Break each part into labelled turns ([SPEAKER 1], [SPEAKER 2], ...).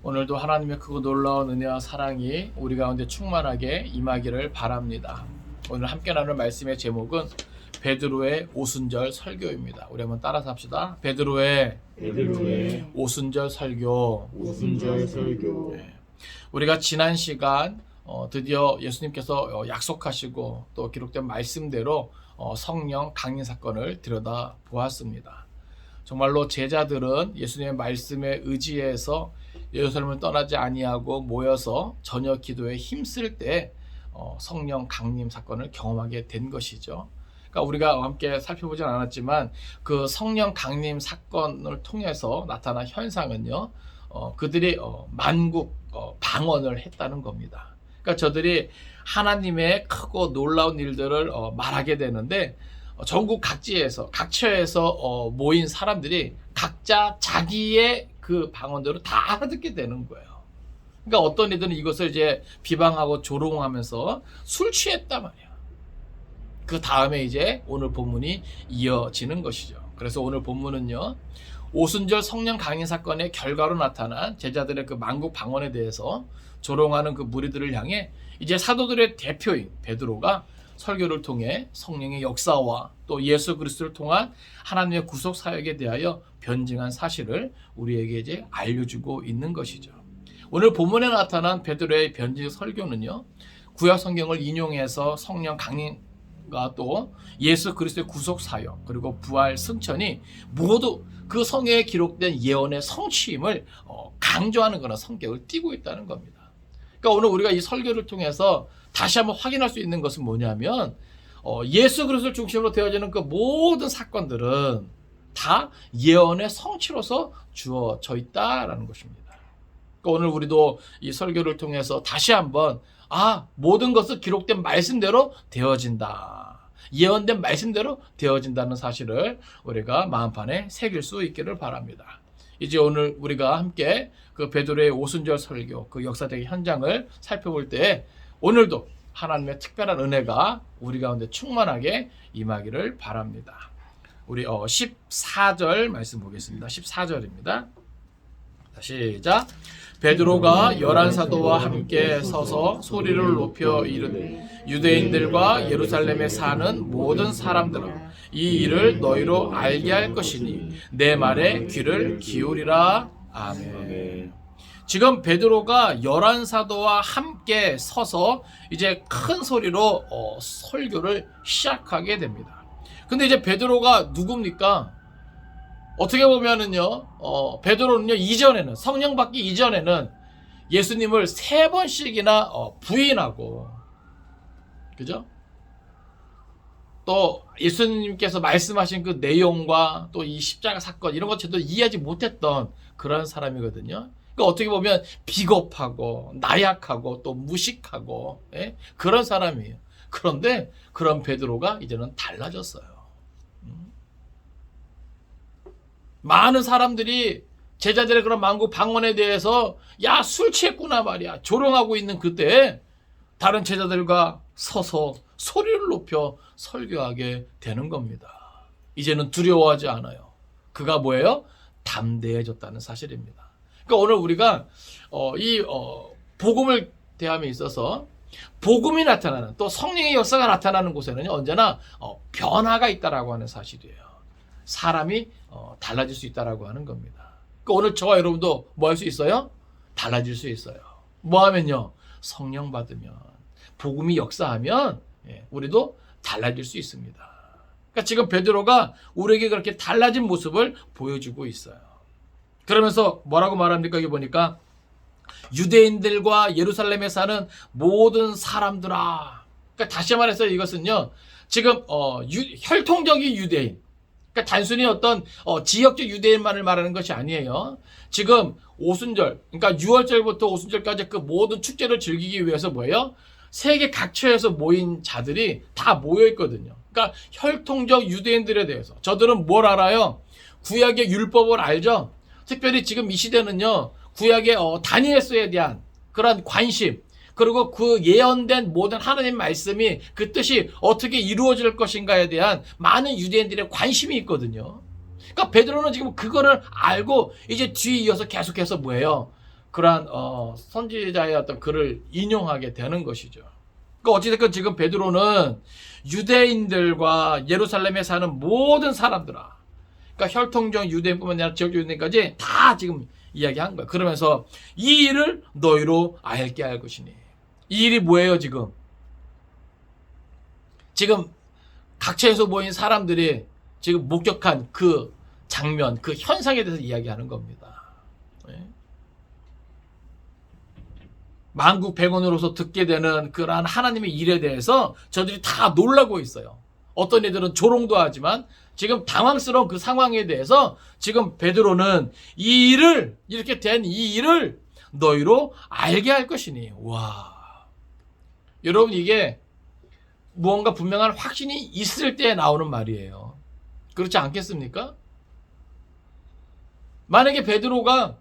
[SPEAKER 1] 오늘도 하나님의 크고 놀라운 은혜와 사랑이 우리 가운데 충만하게 임하기를 바랍니다. 오늘 함께 나눌 말씀의 제목은 베드로의 오순절 설교입니다. 우리 한번 따라서 합시다. 베드로의 오순절 설교. 네. 우리가 지난 시간 드디어 예수님께서 약속하시고 또 기록된 말씀대로 성령 강림 사건을 들여다 보았습니다. 정말로 제자들은 예수님의 말씀에 의지해서 예루살렘을 떠나지 아니하고 모여서 저녁 기도에 힘쓸 때 성령 강림 사건을 경험하게 된 것이죠. 그러니까 우리가 함께 살펴보진 않았지만 그 성령 강림 사건을 통해서 나타난 현상은요, 그들이 만국 방언을 했다는 겁니다. 그러니까 저들이 하나님의 크고 놀라운 일들을 말하게 되는데 전국 각처에서 모인 사람들이 각자 자기의 그 방언대로 다 알아듣게 되는 거예요. 그러니까 어떤 이들은 이것을 이제 비방하고 조롱하면서 술 취했단 말이야. 그 다음에 이제 오늘 본문이 이어지는 것이죠. 그래서 오늘 본문은요, 오순절 성령 강림 사건의 결과로 나타난 제자들의 그 만국 방언에 대해서 조롱하는 그 무리들을 향해 이제 사도들의 대표인 베드로가 설교를 통해 성령의 역사와 또 예수 그리스도를 통한 하나님의 구속 사역에 대하여 변증한 사실을 우리에게 이제 알려주고 있는 것이죠. 오늘 본문에 나타난 베드로의 변증 설교는요, 구약 성경을 인용해서 성령 강림과 또 예수 그리스도의 구속 사역 그리고 부활 승천이 모두 그 성경에 기록된 예언의 성취임을 강조하는 그런 성격을 띠고 있다는 겁니다. 그러니까 오늘 우리가 이 설교를 통해서 다시 한번 확인할 수 있는 것은 뭐냐면 예수 그리스도를 중심으로 되어지는 그 모든 사건들은 다 예언의 성취로서 주어져 있다라는 것입니다. 그러니까 오늘 우리도 이 설교를 통해서 다시 한번 모든 것은 기록된 말씀대로 되어진다. 예언된 말씀대로 되어진다는 사실을 우리가 마음판에 새길 수 있기를 바랍니다. 이제 오늘 우리가 함께 그 베드로의 오순절 설교 그 역사적인 현장을 살펴볼 때 오늘도 하나님의 특별한 은혜가 우리 가운데 충만하게 임하기를 바랍니다. 우리 14절 말씀 보겠습니다. 14절입니다. 시작. 베드로가 11사도와 함께 서서 소리를 높여 이르되 유대인들과 예루살렘에 사는 모든 사람들아, 이 일을 너희로 알게 할 것이니 내 말에 귀를 기울이라. 아멘. 지금 베드로가 11사도와 함께 서서 이제 큰 소리로 설교를 시작하게 됩니다. 근데 이제 베드로가 누굽니까? 어떻게 보면은요, 베드로는요, 이전에는, 성령 받기 이전에는 예수님을 3번씩이나 부인하고, 그죠? 또 예수님께서 말씀하신 그 내용과 또 이 십자가 사건, 이런 것 제대로 이해하지 못했던 그런 사람이거든요. 그러니까 어떻게 보면 비겁하고 나약하고 또 무식하고 그런 사람이에요. 그런데 그런 베드로가 이제는 달라졌어요. 많은 사람들이 제자들의 그런 만국 방언에 대해서 술 취했구나 말이야 조롱하고 있는 그때 다른 제자들과 서서 소리를 높여 설교하게 되는 겁니다. 이제는 두려워하지 않아요. 그가 뭐예요? 담대해졌다는 사실입니다. 그러니까 오늘 우리가 이 복음을 대함에 있어서 복음이 나타나는 또 성령의 역사가 나타나는 곳에는 언제나 변화가 있다라고 하는 사실이에요. 사람이 달라질 수 있다라고 하는 겁니다. 그러니까 오늘 저와 여러분도 뭐 할 수 있어요? 달라질 수 있어요. 뭐 하면요? 성령 받으면, 복음이 역사하면 우리도 달라질 수 있습니다. 그러니까 지금 베드로가 우리에게 그렇게 달라진 모습을 보여주고 있어요. 그러면서 뭐라고 말합니까? 여기 보니까 유대인들과 예루살렘에 사는 모든 사람들아. 그러니까 다시 말해서 이것은요, 지금 혈통적인 유대인, 그러니까 단순히 어떤 지역적 유대인만을 말하는 것이 아니에요. 지금 오순절, 그러니까 6월절부터 오순절까지 그 모든 축제를 즐기기 위해서 뭐예요? 세계 각처에서 모인 자들이 다 모여 있거든요. 그러니까 혈통적 유대인들에 대해서 저들은 뭘 알아요? 구약의 율법을 알죠. 특별히 지금 이 시대는요, 구약의 다니엘서에 대한 그런 관심, 그리고 그 예언된 모든 하나님 말씀이 그 뜻이 어떻게 이루어질 것인가에 대한 많은 유대인들의 관심이 있거든요. 그러니까 베드로는 지금 그거를 알고 이제 뒤에 이어서 계속해서 뭐예요? 그러한 선지자의 어떤 글을 인용하게 되는 것이죠. 그러니까 어찌됐건 지금 베드로는 유대인들과 예루살렘에 사는 모든 사람들아, 그러니까 혈통적 유대인뿐만 아니라 지역적 유대인까지 다 지금 이야기한 거야. 그러면서 이 일을 너희로 알게 할 것이니. 이 일이 뭐예요 지금? 지금 각처에서 모인 사람들이 지금 목격한 그 장면, 그 현상에 대해서 이야기하는 겁니다. 네. 만국백원으로서 듣게 되는 그러한 하나님의 일에 대해서 저들이 다 놀라고 있어요. 어떤 이들은 조롱도 하지만 지금 당황스러운 그 상황에 대해서 지금 베드로는 이 일을, 이렇게 된 이 일을 너희로 알게 할 것이니. 와, 여러분, 이게 무언가 분명한 확신이 있을 때 나오는 말이에요. 그렇지 않겠습니까? 만약에 베드로가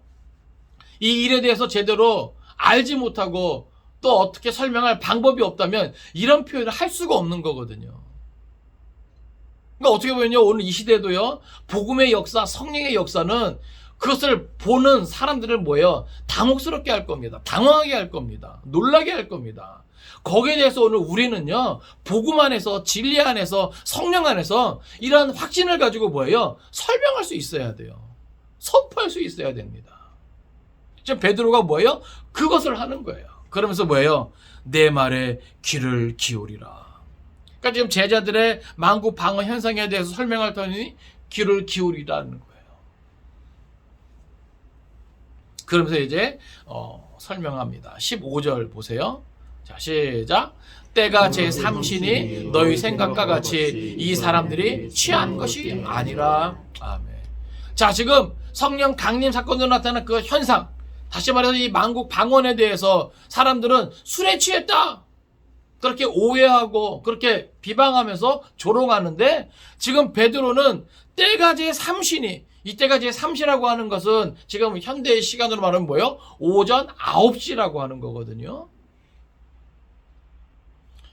[SPEAKER 1] 이 일에 대해서 제대로 알지 못하고 또 어떻게 설명할 방법이 없다면 이런 표현을 할 수가 없는 거거든요. 그러니까 어떻게 보면요, 오늘 이 시대도요, 복음의 역사, 성령의 역사는 그것을 보는 사람들을 뭐예요? 당혹스럽게 할 겁니다. 당황하게 할 겁니다. 놀라게 할 겁니다. 거기에 대해서 오늘 우리는요, 복음 안에서, 진리 안에서, 성령 안에서 이러한 확신을 가지고 뭐예요? 설명할 수 있어야 돼요. 선포할 수 있어야 됩니다. 지금 베드로가 뭐예요? 그것을 하는 거예요. 그러면서 뭐예요? 내 말에 귀를 기울이라. 그러니까 지금 제자들의 만국 방어 현상에 대해서 설명할 터니 귀를 기울이라는 거예요. 그러면서 이제 설명합니다. 15절 보세요. 자, 시작. 때가 제3신이 너희 생각과 같이 이 사람들이 취한 것이 아니라. 아멘. 자, 지금 성령 강림 사건으로 나타난 그 현상, 다시 말해서 이 만국 방언에 대해서 사람들은 술에 취했다, 그렇게 오해하고 그렇게 비방하면서 조롱하는데, 지금 베드로는 때가 제3신이, 이 때가 제3시라고 하는 것은 지금 현대의 시간으로 말하면 뭐예요? 오전 9시라고 하는 거거든요.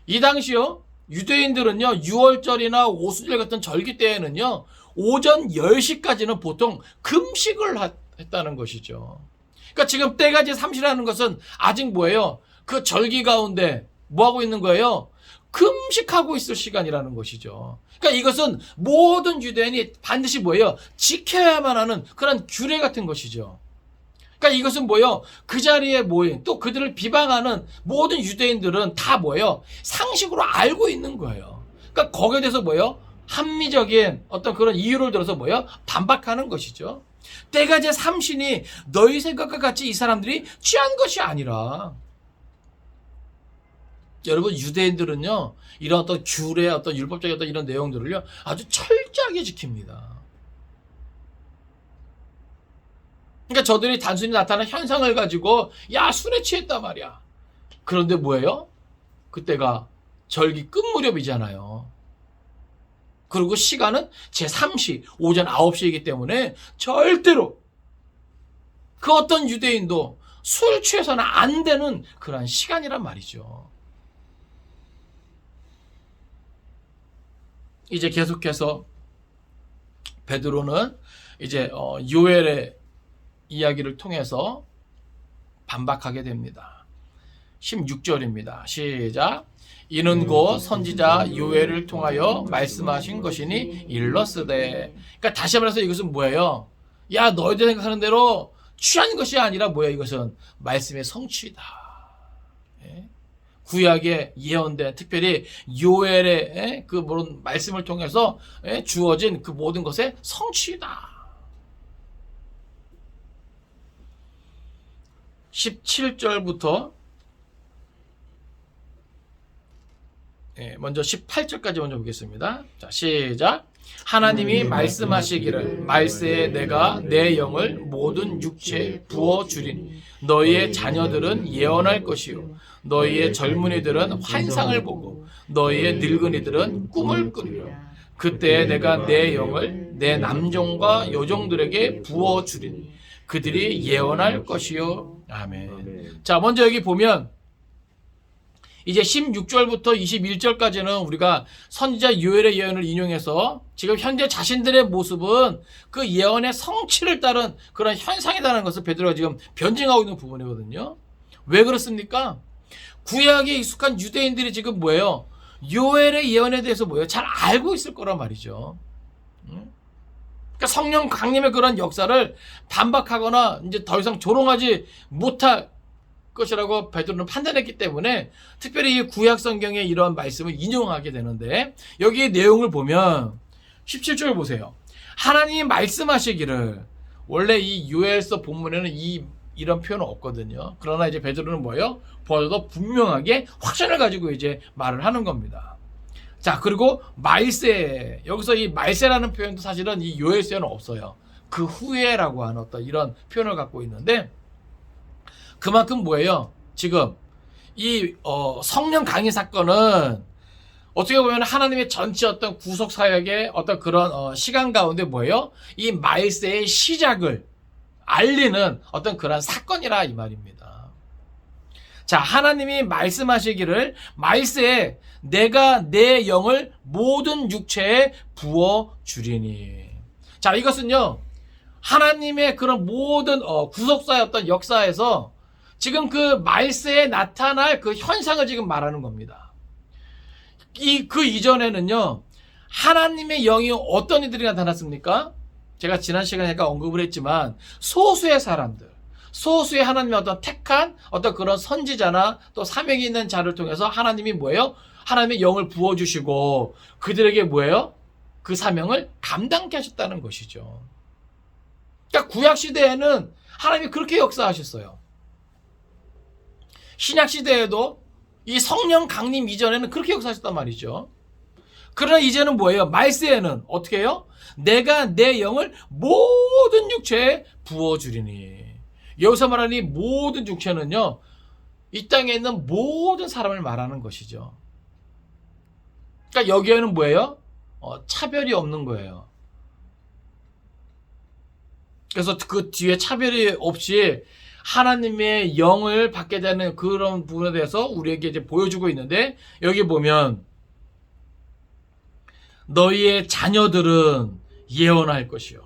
[SPEAKER 1] 이 당시요, 유대인들은요, 6월절이나 오순절 같은 절기 때에는요, 오전 10시까지는 보통 금식을 했다는 것이죠. 그러니까 지금 때가 제3시라는 것은 아직 뭐예요? 그 절기 가운데 뭐 하고 있는 거예요? 금식하고 있을 시간이라는 것이죠. 그러니까 이것은 모든 유대인이 반드시 뭐예요? 지켜야만 하는 그런 규례 같은 것이죠. 그러니까 이것은 뭐예요? 그 자리에 모인, 또 그들을 비방하는 모든 유대인들은 다 뭐예요? 상식으로 알고 있는 거예요. 그러니까 거기에 대해서 뭐예요? 합리적인 어떤 그런 이유를 들어서 뭐예요? 반박하는 것이죠. 때가 제3신이 너희 생각과 같이 이 사람들이 취한 것이 아니라. 여러분, 유대인들은요, 이런 어떤 규례, 어떤 율법적인 어떤 이런 내용들을요, 아주 철저하게 지킵니다. 그러니까 저들이 단순히 나타난 현상을 가지고, 야, 술에 취했단 말이야. 그런데 뭐예요? 그때가 절기 끝 무렵이잖아요. 그리고 시간은 제3시, 오전 9시이기 때문에 절대로 그 어떤 유대인도 술 취해서는 안 되는 그런 시간이란 말이죠. 이제 계속해서 베드로는 이제 요엘의 이야기를 통해서 반박하게 됩니다. 16절입니다. 시작. 이는 곧 선지자 요엘을 통하여 말씀하신 것이니 일러스되. 그러니까 다시 말해서 이것은 뭐예요? 야, 너희들 생각하는 대로 취한 것이 아니라 뭐야? 이것은 말씀의 성취다. 예? 구약에 예언된, 특별히 요엘의 그 모든 말씀을 통해서 주어진 그 모든 것의 성취다. 17절부터 먼저 18절까지 먼저 보겠습니다. 자, 시작. 하나님이 말씀하시기를 말세에 내가 내 영을 모든 육체에 부어주리니 너희의 자녀들은 예언할 것이요 너희의 젊은이들은 환상을 보고 너희의 늙은이들은 꿈을 꾸리라. 그때에 내가 내 영을 내 남종과 여종들에게 부어주리니 그들이 예언할 것이요. 아멘. 자, 먼저 여기 보면 이제 16절부터 21절까지는 우리가 선지자 요엘의 예언을 인용해서 지금 현재 자신들의 모습은 그 예언의 성취를 따른 그런 현상이라는 것을 베드로가 지금 변증하고 있는 부분이거든요. 왜 그렇습니까? 구약에 익숙한 유대인들이 지금 뭐예요? 요엘의 예언에 대해서 뭐예요? 잘 알고 있을 거란 말이죠. 그러니까 성령 강림의 그런 역사를 반박하거나 이제 더 이상 조롱하지 못할 것이라고 베드로는 판단했기 때문에 특별히 이 구약 성경의 이러한 말씀을 인용하게 되는데, 여기에 내용을 보면 17절 보세요. 하나님이 말씀하시기를, 원래 이 요엘서 본문에는 이런 표현은 없거든요. 그러나 이제 베드로는 뭐예요? 더 분명하게 확신을 가지고 이제 말을 하는 겁니다. 자, 그리고 말세, 여기서 이 말세라는 표현도 사실은 이 요엘서에는 없어요. 그 후에라고 하는 어떤 이런 표현을 갖고 있는데, 그만큼 뭐예요? 지금 이 성령 강의 사건은 어떻게 보면 하나님의 전체 어떤 구속 사역의 어떤 그런 시간 가운데 뭐예요? 이 말세의 시작을 알리는 어떤 그런 사건이라 이 말입니다. 자, 하나님이 말씀하시기를 말세에 내가 내 영을 모든 육체에 부어 주리니. 자, 이것은요, 하나님의 그런 모든 구속사의 어떤 역사에서 지금 그 말세에 나타날 그 현상을 지금 말하는 겁니다. 그 이전에는요, 하나님의 영이 어떤 이들이 나타났습니까? 제가 지난 시간에 약간 언급을 했지만, 소수의 사람들, 소수의 하나님의 어떤 택한 어떤 그런 선지자나 또 사명이 있는 자를 통해서 하나님이 뭐예요? 하나님의 영을 부어주시고 그들에게 뭐예요? 그 사명을 감당케 하셨다는 것이죠. 그러니까 구약시대에는 하나님이 그렇게 역사하셨어요. 신약시대에도 이 성령 강림 이전에는 그렇게 역사하셨단 말이죠. 그러나 이제는 뭐예요? 말세에는 어떻게 해요? 내가 내 영을 모든 육체에 부어주리니. 여기서 말하는 이 모든 육체는요, 이 땅에 있는 모든 사람을 말하는 것이죠. 그러니까 여기에는 뭐예요? 차별이 없는 거예요. 그래서 그 뒤에 차별이 없이 하나님의 영을 받게 되는 그런 부분에 대해서 우리에게 이제 보여주고 있는데, 여기 보면 너희의 자녀들은 예언할 것이요,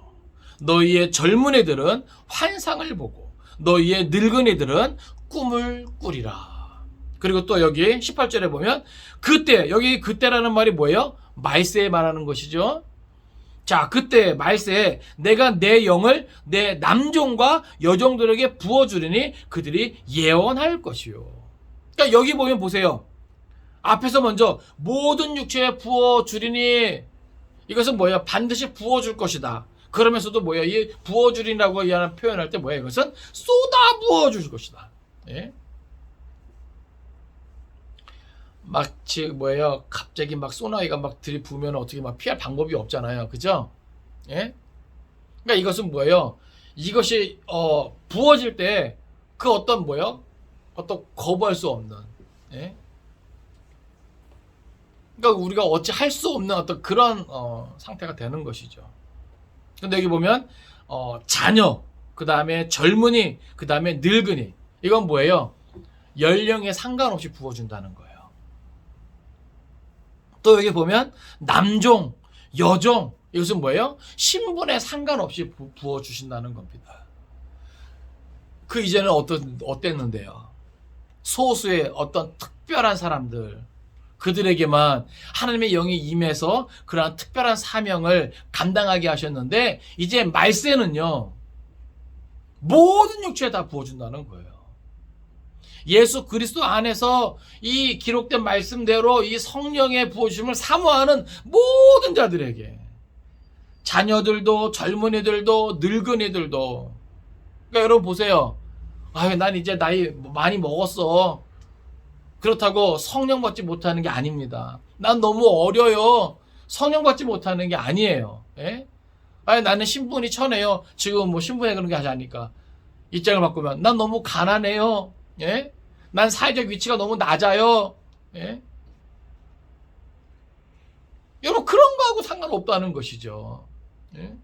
[SPEAKER 1] 너희의 젊은이들은 환상을 보고 너희의 늙은이들은 꿈을 꾸리라. 그리고 또 여기 18절에 보면 그때, 여기 그때라는 말이 뭐예요? 말세에 말하는 것이죠. 자, 그때 말세에 내가 내 영을 내 남종과 여종들에게 부어주리니 그들이 예언할 것이요. 그러니까 여기 보면 보세요. 앞에서 먼저 모든 육체에 부어주리니, 이것은 뭐야? 반드시 부어줄 것이다. 그러면서도 뭐야? 이 부어주리라고 하는 표현할 때 뭐야? 이것은 쏟아 부어줄 것이다. 예? 마치 뭐예요? 갑자기 막 소나기가 막 들이부으면 어떻게 막 피할 방법이 없잖아요. 그죠? 예? 그러니까 이것은 뭐예요? 이것이 부어질 때 그 어떤 뭐예요? 어떤 거부할 수 없는, 예? 그러니까 우리가 어찌 할 수 없는 어떤 그런 상태가 되는 것이죠. 근데 여기 보면 자녀, 그 다음에 젊은이, 그 다음에 늙은이, 이건 뭐예요? 연령에 상관없이 부어준다는 거예요. 또 여기 보면 남종, 여종, 이것은 뭐예요? 신분에 상관없이 부어주신다는 겁니다. 그 이전에는 어땠는데요? 소수의 어떤 특별한 사람들, 그들에게만 하나님의 영이 임해서 그러한 특별한 사명을 감당하게 하셨는데, 이제 말세는요, 모든 육체에 다 부어준다는 거예요. 예수 그리스도 안에서 이 기록된 말씀대로 이 성령의 부어주심을 사모하는 모든 자들에게, 자녀들도 젊은이들도 늙은이들도. 그러니까 여러분 보세요. 난 이제 나이 많이 먹었어, 그렇다고 성령 받지 못하는 게 아닙니다. 난 너무 어려요, 성령 받지 못하는 게 아니에요. 예? 나는 신분이 천해요. 지금 뭐 신분에 그런 게 하지 않으니까 입장을 바꾸면 난 너무 가난해요. 예? 난 사회적 위치가 너무 낮아요. 예? 여러분, 그런 거하고 상관없다는 것이죠. 예?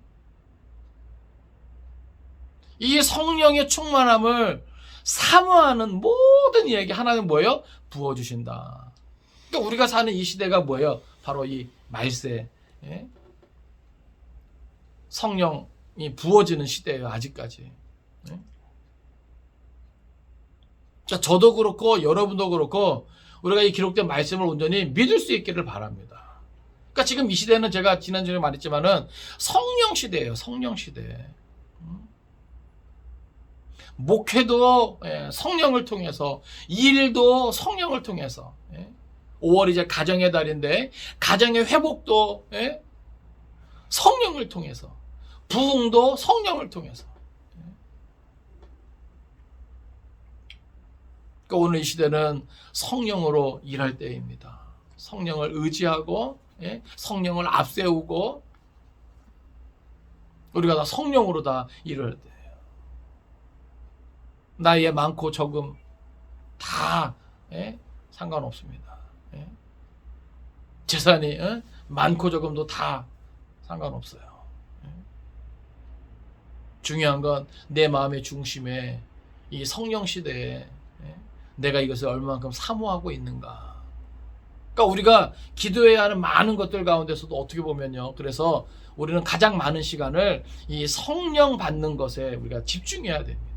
[SPEAKER 1] 이 성령의 충만함을 사모하는 모든 이에게 하나님 뭐예요? 부어주신다. 그러니까 우리가 사는 이 시대가 뭐예요? 바로 이 말세, 예? 성령이 부어지는 시대예요. 아직까지. 예? 자, 저도 그렇고 여러분도 그렇고 우리가 이 기록된 말씀을 온전히 믿을 수 있기를 바랍니다. 그러니까 지금 이 시대는 제가 지난주에 말했지만은 성령 시대예요. 성령 시대. 목회도 성령을 통해서, 일도 성령을 통해서. 5월 이제 가정의 달인데 가정의 회복도 성령을 통해서, 부흥도 성령을 통해서. 그러니까 오늘 이 시대는 성령으로 일할 때입니다. 성령을 의지하고 성령을 앞세우고 우리가 다 성령으로 다 일을 할 때예요. 나이에 많고 적음 다 상관없습니다. 재산이 많고 적음도 다 상관없어요. 중요한 건 내 마음의 중심에 이 성령 시대에 내가 이것을 얼마만큼 사모하고 있는가. 그러니까 우리가 기도해야 하는 많은 것들 가운데서도 어떻게 보면요. 그래서 우리는 가장 많은 시간을 이 성령 받는 것에 우리가 집중해야 됩니다.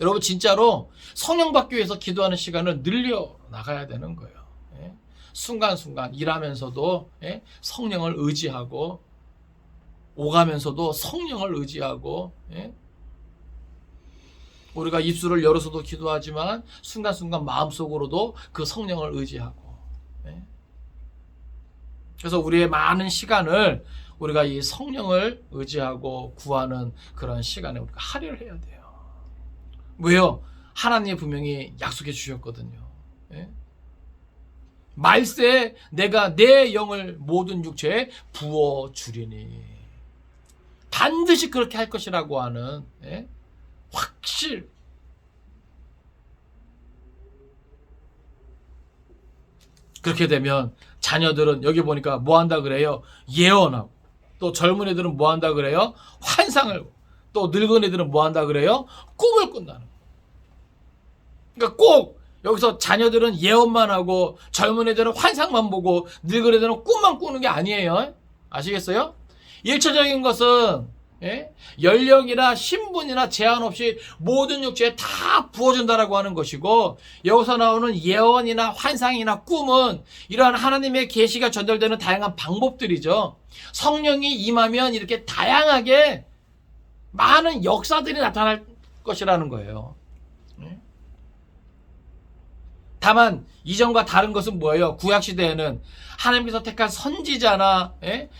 [SPEAKER 1] 여러분 진짜로 성령 받기 위해서 기도하는 시간을 늘려 나가야 되는 거예요. 순간순간 일하면서도 성령을 의지하고, 오가면서도 성령을 의지하고, 우리가 입술을 열어서도 기도하지만 순간순간 마음속으로도 그 성령을 의지하고. 그래서 우리의 많은 시간을 우리가 이 성령을 의지하고 구하는 그런 시간에 우리가 할애를 해야 돼요. 왜요? 하나님이 분명히 약속해 주셨거든요. 말세에 내가 내 영을 모든 육체에 부어주리니, 반드시 그렇게 할 것이라고 하는 확실. 그렇게 되면 자녀들은 여기 보니까 뭐 한다 그래요? 예언하고. 또 젊은 애들은 뭐 한다 그래요? 환상을. 또 늙은 애들은 뭐 한다 그래요? 꿈을 꾼다는 거예요. 그러니까 꼭 여기서 자녀들은 예언만 하고 젊은 애들은 환상만 보고 늙은 애들은 꿈만 꾸는 게 아니에요. 아시겠어요? 일차적인 것은 연령이나 신분이나 제한 없이 모든 육체에 다 부어준다라고 하는 것이고, 여기서 나오는 예언이나 환상이나 꿈은 이러한 하나님의 계시가 전달되는 다양한 방법들이죠. 성령이 임하면 이렇게 다양하게 많은 역사들이 나타날 것이라는 거예요. 다만 이전과 다른 것은 뭐예요? 구약시대에는 하나님께서 택한 선지자나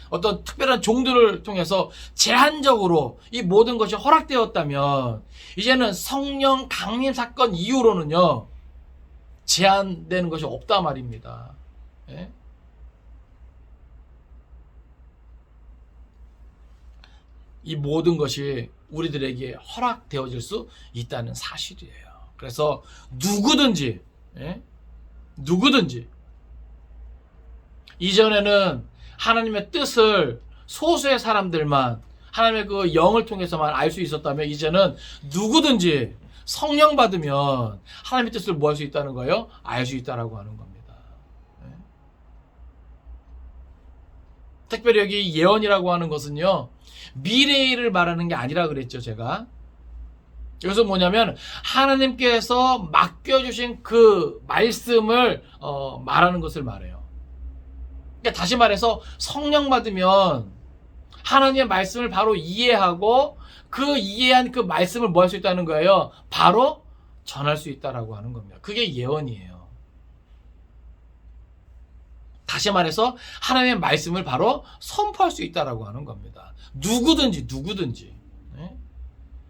[SPEAKER 1] 어떤 특별한 종들을 통해서 제한적으로 이 모든 것이 허락되었다면, 이제는 성령 강림 사건 이후로는요 제한되는 것이 없다 말입니다. 이 모든 것이 우리들에게 허락되어질 수 있다는 사실이에요. 그래서 누구든지 이전에는 하나님의 뜻을 소수의 사람들만, 하나님의 그 영을 통해서만 알 수 있었다면, 이제는 누구든지 성령 받으면 하나님의 뜻을 뭐 할 수 있다는 거예요? 알 수 있다라고 하는 겁니다. 특별히 여기 예언이라고 하는 것은요 미래의 일을 말하는 게 아니라 그랬죠. 제가 여기서 뭐냐면 하나님께서 맡겨주신 그 말씀을 말하는 것을 말해요. 그러니까 다시 말해서 성령 받으면 하나님의 말씀을 바로 이해하고 그 이해한 그 말씀을 뭐 할 수 있다는 거예요? 바로 전할 수 있다라고 하는 겁니다. 그게 예언이에요. 다시 말해서 하나님의 말씀을 바로 선포할 수 있다라고 하는 겁니다. 누구든지.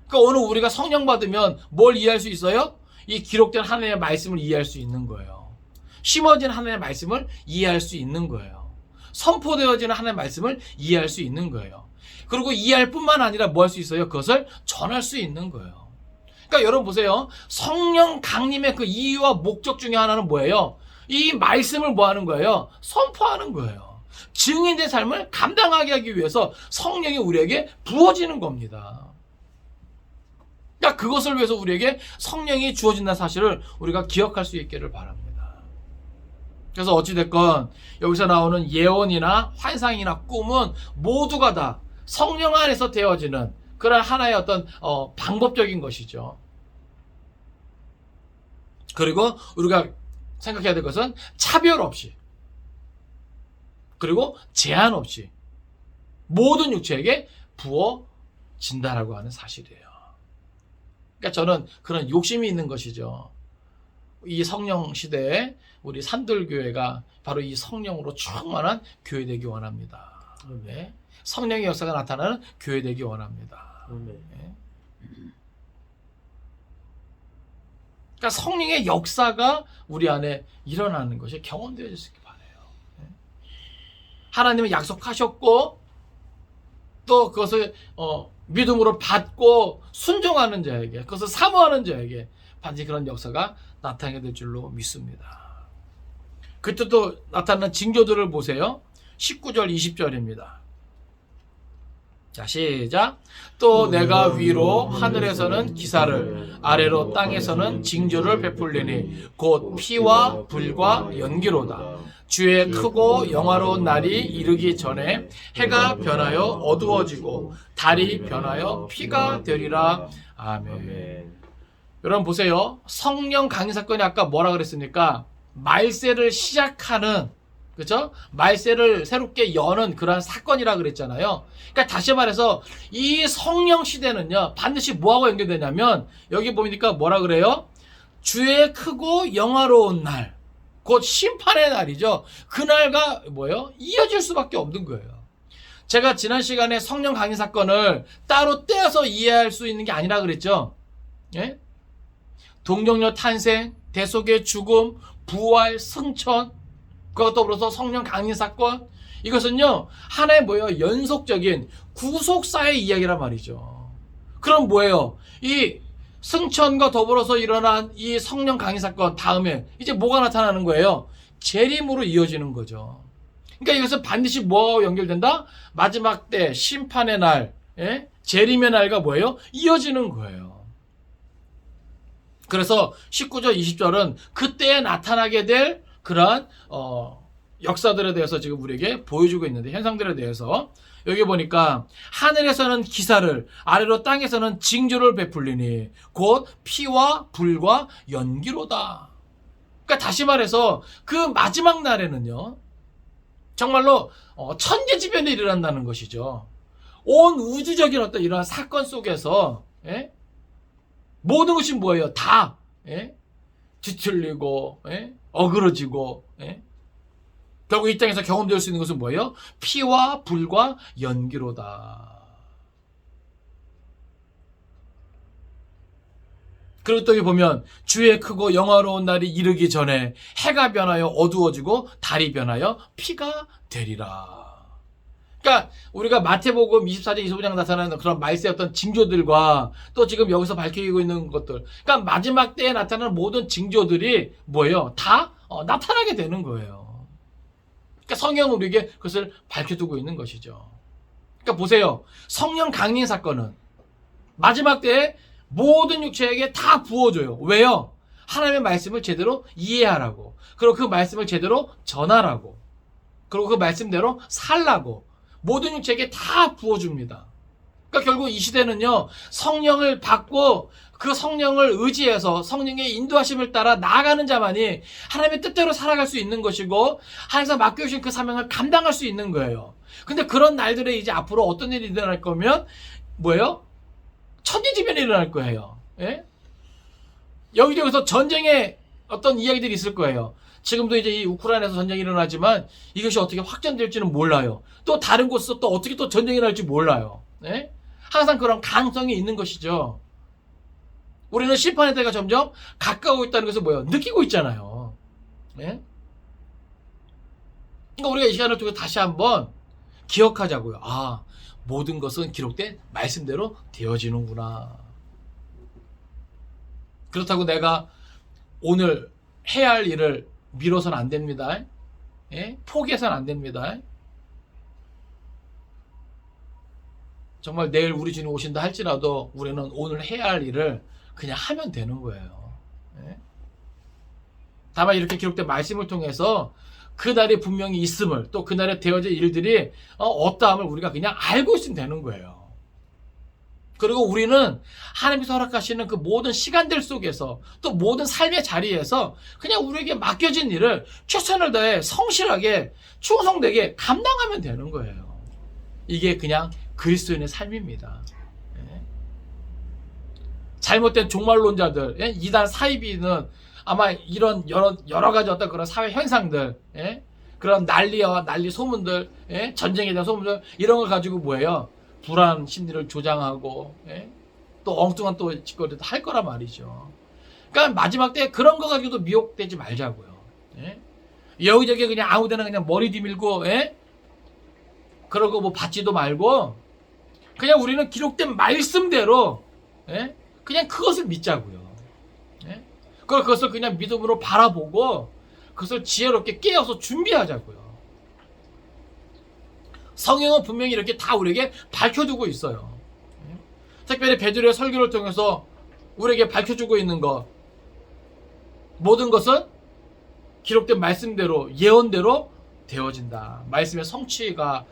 [SPEAKER 1] 그러니까 오늘 우리가 성령 받으면 뭘 이해할 수 있어요? 이 기록된 하나님의 말씀을 이해할 수 있는 거예요. 심어진 하나님의 말씀을 이해할 수 있는 거예요. 선포되어지는 하나님의 말씀을 이해할 수 있는 거예요. 그리고 이해할 뿐만 아니라 뭐 할 수 있어요? 그것을 전할 수 있는 거예요. 그러니까 여러분 보세요. 성령 강림의 그 이유와 목적 중에 하나는 뭐예요? 이 말씀을 뭐 하는 거예요? 선포하는 거예요. 증인의 삶을 감당하게 하기 위해서 성령이 우리에게 부어지는 겁니다. 그러니까 그것을 위해서 우리에게 성령이 주어진다는 사실을 우리가 기억할 수 있기를 바랍니다. 그래서 어찌됐건 여기서 나오는 예언이나 환상이나 꿈은 모두가 다 성령 안에서 되어지는 그런 하나의 어떤 방법적인 것이죠. 그리고 우리가 생각해야 될 것은 차별 없이 그리고 제한 없이 모든 육체에게 부어진다라고 하는 사실이에요. 그러니까 저는 그런 욕심이 있는 것이죠. 이 성령 시대에 우리 산들교회가 바로 이 성령으로 충만한 교회 되기 원합니다. 네. 성령의 역사가 나타나는 교회 되기 원합니다. 네. 그러니까 성령의 역사가 우리 안에 일어나는 것이 경험되어질 수 있길 바라요. 네. 하나님은 약속하셨고 또 그것을 믿음으로 받고 순종하는 자에게 그것을 사모하는 자에게 반드시 그런 역사가 나타나게 될 줄로 믿습니다. 그때 또 나타나는 징조들을 보세요. 19절 20절입니다. 자, 시작. 또 내가 위로 하늘에서는 기사를 아래로 땅에서는 징조를 베풀리니 곧 피와 불과 연기로다. 주의 크고 영화로운 날이 이르기 전에 해가 변하여 어두워지고 달이 변하여 피가 되리라. 아멘. 여러분 보세요. 성령 강림 사건이 아까 뭐라 그랬습니까? 말세를 시작하는, 그죠? 말세를 새롭게 여는 그러한 사건이라 그랬잖아요. 그러니까 다시 말해서 이 성령 시대는요, 반드시 뭐하고 연결되냐면, 여기 보니까 뭐라 그래요? 주의 크고 영화로운 날, 곧 심판의 날이죠. 그날과 뭐예요? 이어질 수밖에 없는 거예요. 제가 지난 시간에 성령 강림 사건을 따로 떼어서 이해할 수 있는 게 아니라 그랬죠. 예? 동정녀 탄생, 대속의 죽음, 부활, 승천, 그것과 더불어서 성령 강림 사건, 이것은요 하나의 뭐예요? 연속적인 구속사의 이야기란 말이죠. 그럼 뭐예요? 이 승천과 더불어서 일어난 이 성령 강림 사건 다음에 이제 뭐가 나타나는 거예요? 재림으로 이어지는 거죠. 그러니까 이것은 반드시 뭐와 연결된다? 마지막 때 심판의 날, 예? 재림의 날과 뭐예요? 이어지는 거예요. 그래서 19절 20절은 그때에 나타나게 될 그러한 역사들에 대해서 지금 우리에게 보여주고 있는데, 현상들에 대해서 여기 보니까 하늘에서는 기사를 아래로 땅에서는 징조를 베풀리니 곧 피와 불과 연기로다. 그러니까 다시 말해서 그 마지막 날에는요 정말로 천재지변이 일어난다는 것이죠. 온 우주적인 어떤 이러한 사건 속에서, 예? 모든 것이 뭐예요? 다, 예? 뒤틀리고, 예? 어그러지고, 예? 결국 이 땅에서 경험될 수 있는 것은 뭐예요? 피와 불과 연기로다. 그리고 또 여기 보면 주의 크고 영화로운 날이 이르기 전에 해가 변하여 어두워지고 달이 변하여 피가 되리라. 그러니까 우리가 마태복음 24장 25장 나타나는 그런 말세의 어떤 징조들과 또 지금 여기서 밝히고 있는 것들, 그러니까 마지막 때에 나타나는 모든 징조들이 뭐예요? 다 나타나게 되는 거예요. 그러니까 성경은 우리에게 그것을 밝혀두고 있는 것이죠. 그러니까 보세요. 성령 강림 사건은 마지막 때에 모든 육체에게 다 부어줘요. 왜요? 하나님의 말씀을 제대로 이해하라고, 그리고 그 말씀을 제대로 전하라고, 그리고 그 말씀대로 살라고 모든 육체에게 다 부어줍니다. 그러니까 결국 이 시대는요 성령을 받고 그 성령을 의지해서 성령의 인도하심을 따라 나아가는 자만이 하나님의 뜻대로 살아갈 수 있는 것이고 하나님께서 맡겨주신 그 사명을 감당할 수 있는 거예요. 근데 그런 날들에 이제 앞으로 어떤 일이 일어날 거면 뭐예요? 천지지변이 일어날 거예요. 예? 여기저기서 전쟁의 어떤 이야기들이 있을 거예요. 지금도 이제 이 우크라이나에서 전쟁이 일어나지만 이것이 어떻게 확전될지는 몰라요. 또 다른 곳에서 또 어떻게 또 전쟁이 일어날지 몰라요. 예? 항상 그런 가능성이 있는 것이죠. 우리는 심판의 때가 점점 가까우고 있다는 것을 뭐예요? 느끼고 있잖아요. 예? 그러니까 우리가 이 시간을 통해 다시 한번 기억하자고요. 아, 모든 것은 기록된 말씀대로 되어지는구나. 그렇다고 내가 오늘 해야 할 일을 미뤄서는 안 됩니다. 예? 포기해서는 안 됩니다. 정말 내일 우리 주님 오신다 할지라도 우리는 오늘 해야 할 일을 그냥 하면 되는 거예요. 예? 다만 이렇게 기록된 말씀을 통해서 그날이 분명히 있음을, 또 그날에 되어질 일들이 어떠함을 우리가 그냥 알고 있으면 되는 거예요. 그리고 우리는 하나님께서 허락하시는 그 모든 시간들 속에서, 또 모든 삶의 자리에서 그냥 우리에게 맡겨진 일을 최선을 다해 성실하게 충성되게 감당하면 되는 거예요. 이게 그냥 그리스도인의 삶입니다. 예. 잘못된 종말론자들, 예? 이단 사이비는 아마 이런 여러 가지 어떤 그런 사회 현상들, 예? 그런 난리와 난리 소문들, 예? 전쟁에 대한 소문들, 이런 걸 가지고 뭐예요? 불안 심리를 조장하고, 예? 또 엉뚱한 또 짓거리도 할 거란 말이죠. 그러니까 마지막 때 그런 거 가지고도 미혹되지 말자고요. 예? 여기저기 그냥 아무데나 그냥 머리 뒤밀고, 예? 그러고 뭐 받지도 말고, 그냥 우리는 기록된 말씀대로, 예? 그냥 그것을 믿자고요. 예? 그것을 그냥 믿음으로 바라보고 그것을 지혜롭게 깨어서 준비하자고요. 성경은 분명히 이렇게 다 우리에게 밝혀두고 있어요. 특별히 베드로의 설교를 통해서 우리에게 밝혀주고 있는 것, 모든 것은 기록된 말씀대로, 예언대로 되어진다. 말씀의 성취가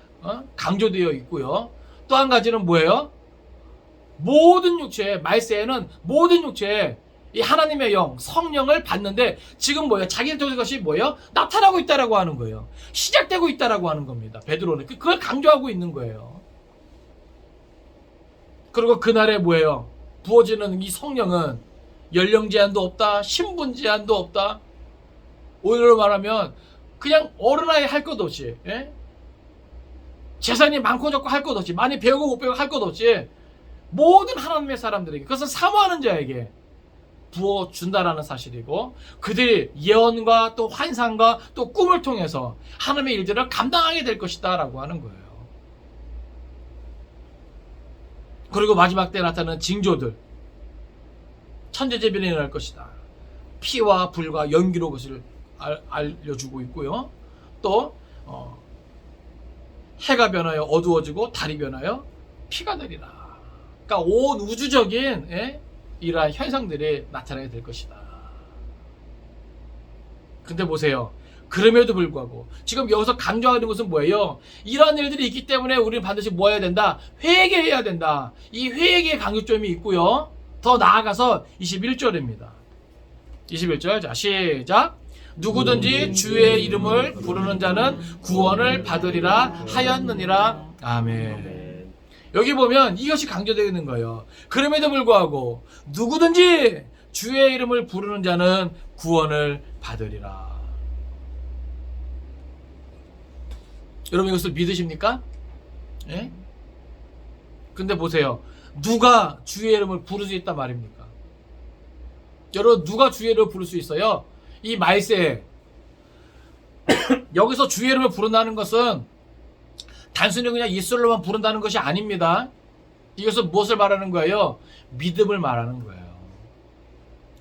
[SPEAKER 1] 강조되어 있고요. 또 한 가지는 뭐예요? 모든 육체에, 말세에는 모든 육체에 이 하나님의 영, 성령을 받는데 지금 뭐예요? 자기를 통해서 것이 뭐예요? 나타나고 있다라고 하는 거예요. 시작되고 있다라고 하는 겁니다. 베드로는 그걸 강조하고 있는 거예요. 그리고 그날에 뭐예요? 부어지는 이 성령은 연령 제한도 없다, 신분 제한도 없다. 오늘로 말하면 그냥 어른아이 할 것 없이, 예? 재산이 많고 적고 할 것 없이, 많이 배우고 못 배우고 할 것 없이 모든 하나님의 사람들에게, 그것을 사모하는 자에게 부어준다라는 사실이고, 그들이 예언과 또 환상과 또 꿈을 통해서 하나님의 일들을 감당하게 될 것이다 라고 하는 거예요. 그리고 마지막 때 나타나는 징조들, 천재재변이 일어날 것이다. 피와 불과 연기로 그것을 알려주고 있고요. 또 해가 변하여 어두워지고 달이 변하여 피가 되리라. 그러니까 온 우주적인, 예? 이러한 현상들이 나타나게 될 것이다. 근데 보세요. 그럼에도 불구하고 지금 여기서 강조하는 것은 뭐예요? 이러한 일들이 있기 때문에 우리는 반드시 뭐 해야 된다? 회개해야 된다. 이 회개의 강조점이 있고요. 더 나아가서 21절입니다. 21절, 자 시작. 누구든지 주의 이름을 부르는 자는 구원을 받으리라 하였느니라. 아멘. 여기 보면 이것이 강조되는 거예요. 그럼에도 불구하고 누구든지 주의 이름을 부르는 자는 구원을 받으리라. 여러분 이것을 믿으십니까? 예? 근데 보세요. 누가 주의 이름을 부를 수 있단 말입니까? 여러분 누가 주의 이름을 부를 수 있어요? 이 말세에 여기서 주의 이름을 부른다는 것은 단순히 그냥 예수로만 부른다는 것이 아닙니다. 이것은 무엇을 말하는 거예요? 믿음을 말하는 거예요.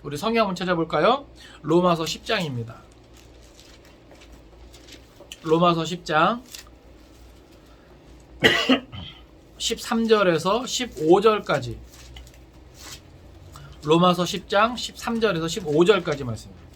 [SPEAKER 1] 우리 성경 한번 찾아볼까요? 로마서 10장입니다. 로마서 10장 13절에서 15절까지, 로마서 10장 13절에서 15절까지 말씀입니다.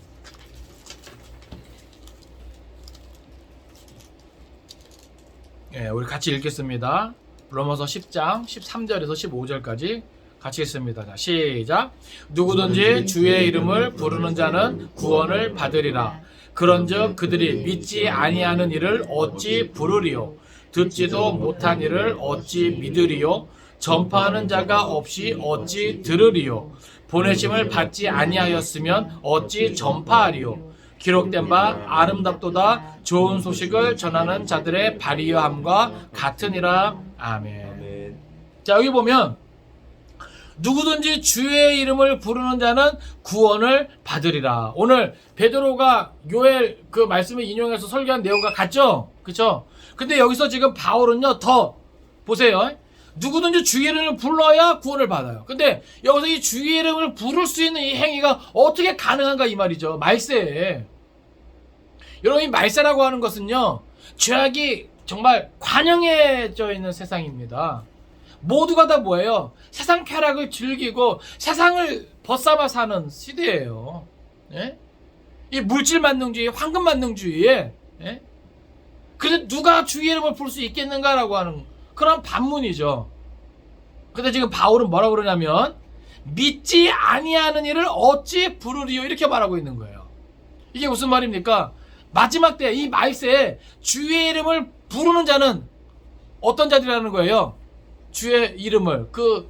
[SPEAKER 1] 예, 우리 같이 읽겠습니다. 로마서 10장 13절에서 15절까지 같이 읽습니다. 자, 시작. 누구든지 주의 이름을 부르는 자는 구원을 받으리라. 그런즉 그들이 믿지 아니하는 이를 어찌 부르리요? 듣지도 못한 이를 어찌 믿으리요? 전파하는 자가 없이 어찌 들으리요? 보내심을 받지 아니하였으면 어찌 전파하리요? 기록된 바 아름답도다 좋은 소식을 전하는 자들의 발휘함과 같으니라. 아멘. 자, 여기 보면 누구든지 주의 이름을 부르는 자는 구원을 받으리라. 오늘 베드로가 요엘 그 말씀을 인용해서 설교한 내용과 같죠? 그쵸? 근데 여기서 지금 바울은요, 더 보세요. 누구든지 주의 이름을 불러야 구원을 받아요. 근데 여기서 이 주의 이름을 부를 수 있는 이 행위가 어떻게 가능한가 이 말이죠. 말세에. 여러분, 이 말세라고 하는 것은요, 죄악이 정말 관영해져 있는 세상입니다. 모두가 다 뭐예요? 세상 쾌락을 즐기고 세상을 벗삼아 사는 시대예요. 예? 이 물질 만능주의, 황금 만능주의에, 예? 그래서 누가 주의 이름을 부를 수 있겠는가라고 하는 그런 반문이죠. 근데 지금 바울은 뭐라고 그러냐면 믿지 아니하는 이를 어찌 부르리요 이렇게 말하고 있는 거예요. 이게 무슨 말입니까? 마지막 때 이 말세에 주의 이름을 부르는 자는 어떤 자들이라는 거예요? 주의 이름을, 그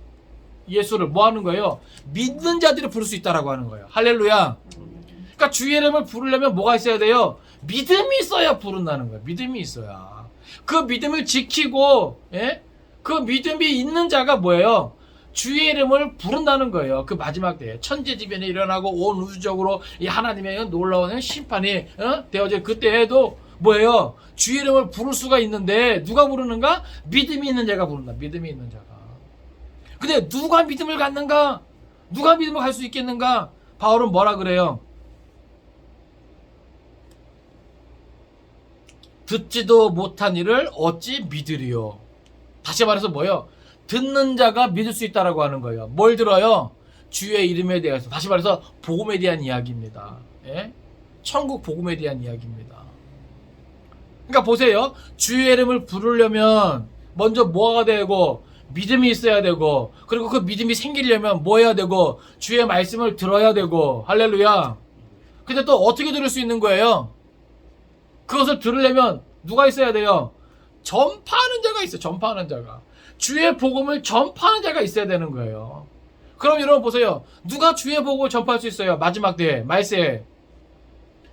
[SPEAKER 1] 예수를 뭐 하는 거예요? 믿는 자들이 부를 수 있다라고 하는 거예요. 할렐루야. 그러니까 주의 이름을 부르려면 뭐가 있어야 돼요? 믿음이 있어야 부른다는 거예요. 믿음이 있어야. 그 믿음을 지키고, 예? 그 믿음이 있는 자가 뭐예요? 주의 이름을 부른다는 거예요. 그 마지막 때에 천재지변이 일어나고 온 우주적으로 이 하나님의 놀라운 심판이 되어질 그때에도 뭐예요? 주의 이름을 부를 수가 있는데 누가 부르는가? 믿음이 있는 자가 부른다. 믿음이 있는 자가. 근데 누가 믿음을 갖는가? 누가 믿음을 갈 수 있겠는가? 바울은 뭐라 그래요? 듣지도 못한 일을 어찌 믿으리요? 다시 말해서 뭐예요? 듣는 자가 믿을 수 있다라고 하는 거예요. 뭘 들어요? 주의 이름에 대해서. 다시 말해서 복음에 대한 이야기입니다. 예? 천국 복음에 대한 이야기입니다. 그러니까 보세요. 주의 이름을 부르려면 먼저 뭐가 되고 믿음이 있어야 되고, 그리고 그 믿음이 생기려면 뭐 해야 되고 주의 말씀을 들어야 되고. 할렐루야. 근데 또 어떻게 들을 수 있는 거예요? 그것을 들으려면 누가 있어야 돼요? 전파하는 자가 있어요. 전파하는 자가. 주의 복음을 전파하는 자가 있어야 되는 거예요. 그럼 여러분 보세요. 누가 주의 복음을 전파할 수 있어요? 마지막 때에, 말세에.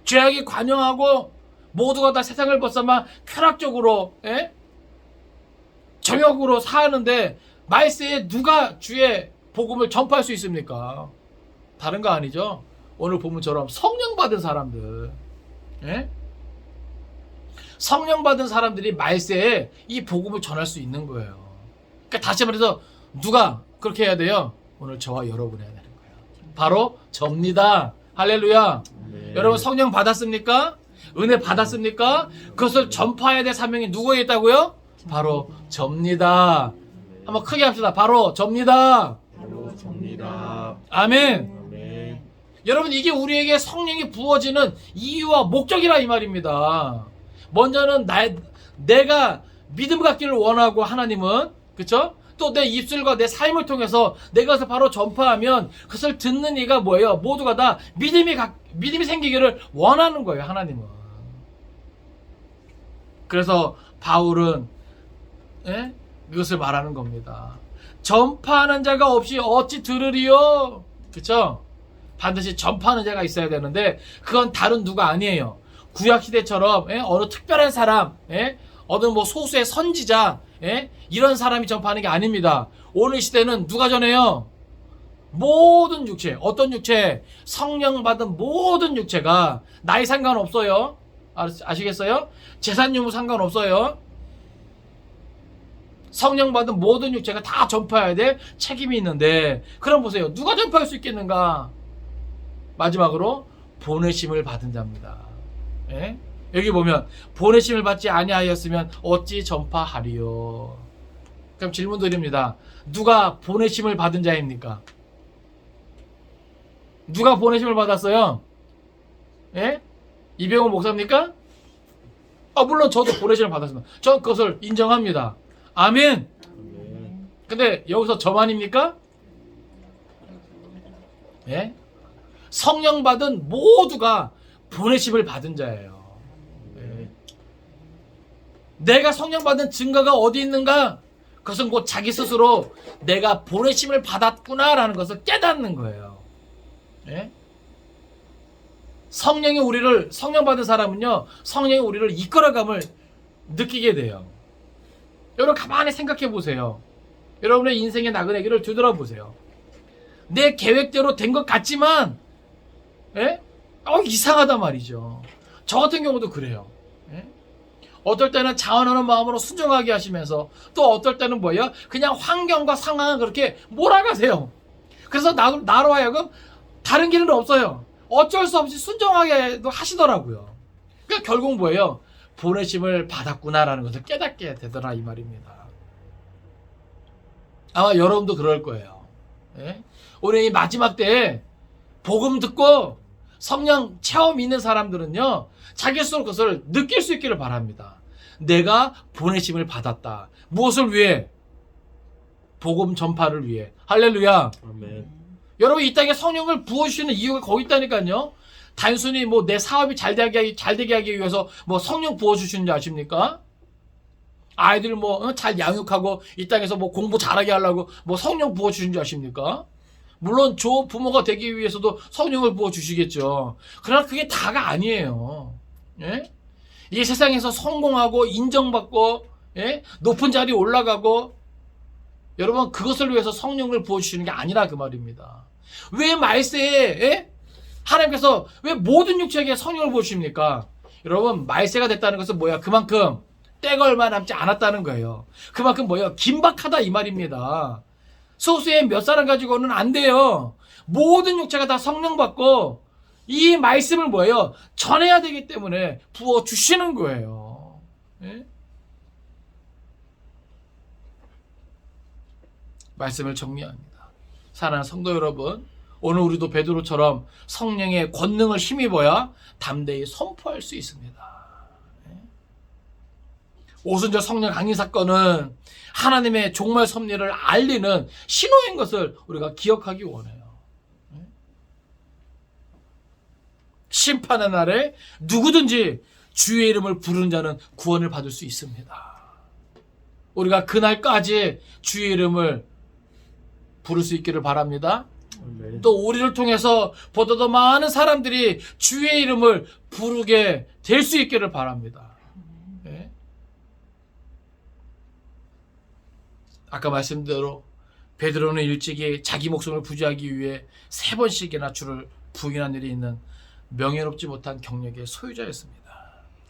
[SPEAKER 1] 죄악이 관영하고 모두가 다 세상을 벗어나 쾌락적으로, 예? 정욕으로 사는데 말세에 누가 주의 복음을 전파할 수 있습니까? 다른 거 아니죠? 오늘 본문처럼 성령 받은 사람들, 예? 성령 받은 사람들이 말세에 이 복음을 전할 수 있는 거예요. 그러니까 다시 말해서 누가 그렇게 해야 돼요? 오늘 저와 여러분 해야 되는 거예요. 바로 접니다. 할렐루야. 네. 여러분 성령 받았습니까? 은혜 받았습니까? 그것을 전파해야 될 사명이 누구에 있다고요? 바로 접니다. 한번 크게 합시다. 바로 접니다.
[SPEAKER 2] 바로 접니다.
[SPEAKER 1] 아멘.
[SPEAKER 2] 아멘.
[SPEAKER 1] 여러분 이게 우리에게 성령이 부어지는 이유와 목적이라 이 말입니다. 먼저는 내가 믿음 갖기를 원하고 하나님은, 그쵸? 또 내 입술과 내 삶을 통해서 내가 그것을 바로 전파하면 그것을 듣는 이가 뭐예요? 모두가 다 믿음이 생기기를 원하는 거예요. 하나님은. 그래서 바울은, 예? 이것을 말하는 겁니다. 전파하는 자가 없이 어찌 들으리요? 그쵸? 반드시 전파하는 자가 있어야 되는데 그건 다른 누가 아니에요. 구약시대처럼, 예? 어느 특별한 사람, 예? 어느 뭐 소수의 선지자, 예? 이런 사람이 전파하는 게 아닙니다. 오늘 시대는 누가 전해요? 모든 육체. 어떤 육체? 성령 받은 모든 육체가. 나이 상관없어요. 아시겠어요? 재산 유무 상관없어요. 성령 받은 모든 육체가 다 전파해야 될 책임이 있는데, 그럼 보세요. 누가 전파할 수 있겠는가? 마지막으로 보내심을 받은 자입니다. 예? 여기 보면 보내심을 받지 아니하였으면 어찌 전파하리요? 그럼 질문 드립니다. 누가 보내심을 받은 자입니까? 누가 보내심을 받았어요? 예? 이병헌 목사입니까? 물론 저도 보내심을 받았습니다. 전 그것을 인정합니다. 아멘. 근데 여기서 저만입니까? 예? 성령 받은 모두가 보내심을 받은 자예요. 예. 내가 성령 받은 증거가 어디 있는가? 그것은 곧 자기 스스로 내가 보내심을 받았구나라는 것을 깨닫는 거예요. 예? 성령 받은 사람은요, 성령이 우리를 이끌어감을 느끼게 돼요. 여러분 가만히 생각해 보세요. 여러분의 인생의 나그네기를 뒤돌아보세요. 내 계획대로 된 것 같지만, 예? 이상하단 말이죠. 저 같은 경우도 그래요. 예? 어떨 때는 자원하는 마음으로 순종하게 하시면서, 또 어떨 때는 뭐예요? 그냥 환경과 상황을 그렇게 몰아가세요. 그래서 나로 하여금 다른 길은 없어요. 어쩔 수 없이 순종하게도 하시더라고요. 그러니까 결국 뭐예요? 보내심을 받았구나라는 것을 깨닫게 되더라 이 말입니다. 아마 여러분도 그럴 거예요. 예? 우리 이 마지막 때에 복음 듣고 성령 체험 있는 사람들은요, 자기 스스로 그것을 느낄 수 있기를 바랍니다. 내가 보내심을 받았다. 무엇을 위해? 복음 전파를 위해. 할렐루야.
[SPEAKER 2] 아멘.
[SPEAKER 1] 여러분, 이 땅에 성령을 부어주시는 이유가 거기 있다니까요. 단순히 뭐 내 사업이 잘 되게 하기 위해서 뭐 성령 부어주시는 줄 아십니까? 아이들 뭐 잘 양육하고 이 땅에서 뭐 공부 잘하게 하려고 뭐 성령 부어주시는 줄 아십니까? 물론 좋은 부모가 되기 위해서도 성령을 부어주시겠죠. 그러나 그게 다가 아니에요. 예? 이 세상에서 성공하고 인정받고, 예? 높은 자리에 올라가고, 여러분, 그것을 위해서 성령을 부어주시는 게 아니라 그 말입니다. 왜 말세에, 예? 하나님께서 왜 모든 육체에게 성령을 부어주십니까? 여러분, 말세가 됐다는 것은 뭐야? 그만큼 때가 얼마 남지 않았다는 거예요. 그만큼 뭐예요? 긴박하다 이 말입니다. 소수의 몇 사람 가지고는 안 돼요. 모든 육체가 다 성령 받고 이 말씀을 뭐예요? 전해야 되기 때문에 부어주시는 거예요. 예? 말씀을 정리합니다. 사랑하는 성도 여러분, 오늘 우리도 베드로처럼 성령의 권능을 힘입어야 담대히 선포할 수 있습니다. 오순절 성령 강림 사건은 하나님의 종말 섭리를 알리는 신호인 것을 우리가 기억하기 원해요. 심판의 날에 누구든지 주의 이름을 부르는 자는 구원을 받을 수 있습니다. 우리가 그날까지 주의 이름을 부를 수 있기를 바랍니다.
[SPEAKER 2] 아멘.
[SPEAKER 1] 또 우리를 통해서 보다 더 많은 사람들이 주의 이름을 부르게 될 수 있기를 바랍니다. 네? 아까 말씀대로 베드로는 일찍이 자기 목숨을 부지하기 위해 3번씩이나 주를 부인한 일이 있는 명예롭지 못한 경력의 소유자였습니다.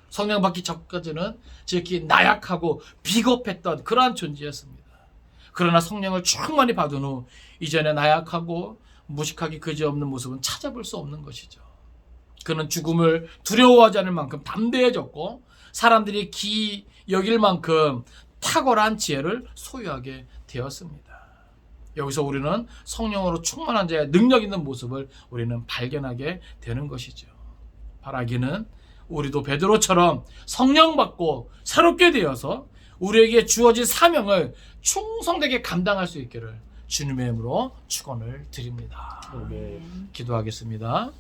[SPEAKER 1] 성령 받기 전까지는 지극히 나약하고 비겁했던 그러한 존재였습니다. 그러나 성령을 충만히 받은 후 이전에 나약하고 무식하기 그지없는 모습은 찾아볼 수 없는 것이죠. 그는 죽음을 두려워하지 않을 만큼 담대해졌고 사람들이 기 여길 만큼 탁월한 지혜를 소유하게 되었습니다. 여기서 우리는 성령으로 충만한 자의 능력 있는 모습을 우리는 발견하게 되는 것이죠. 바라기는 우리도 베드로처럼 성령 받고 새롭게 되어서 우리에게 주어진 사명을 충성되게 감당할 수 있기를 주님의 이름으로 축원을 드립니다.
[SPEAKER 2] 아멘.
[SPEAKER 1] 기도하겠습니다.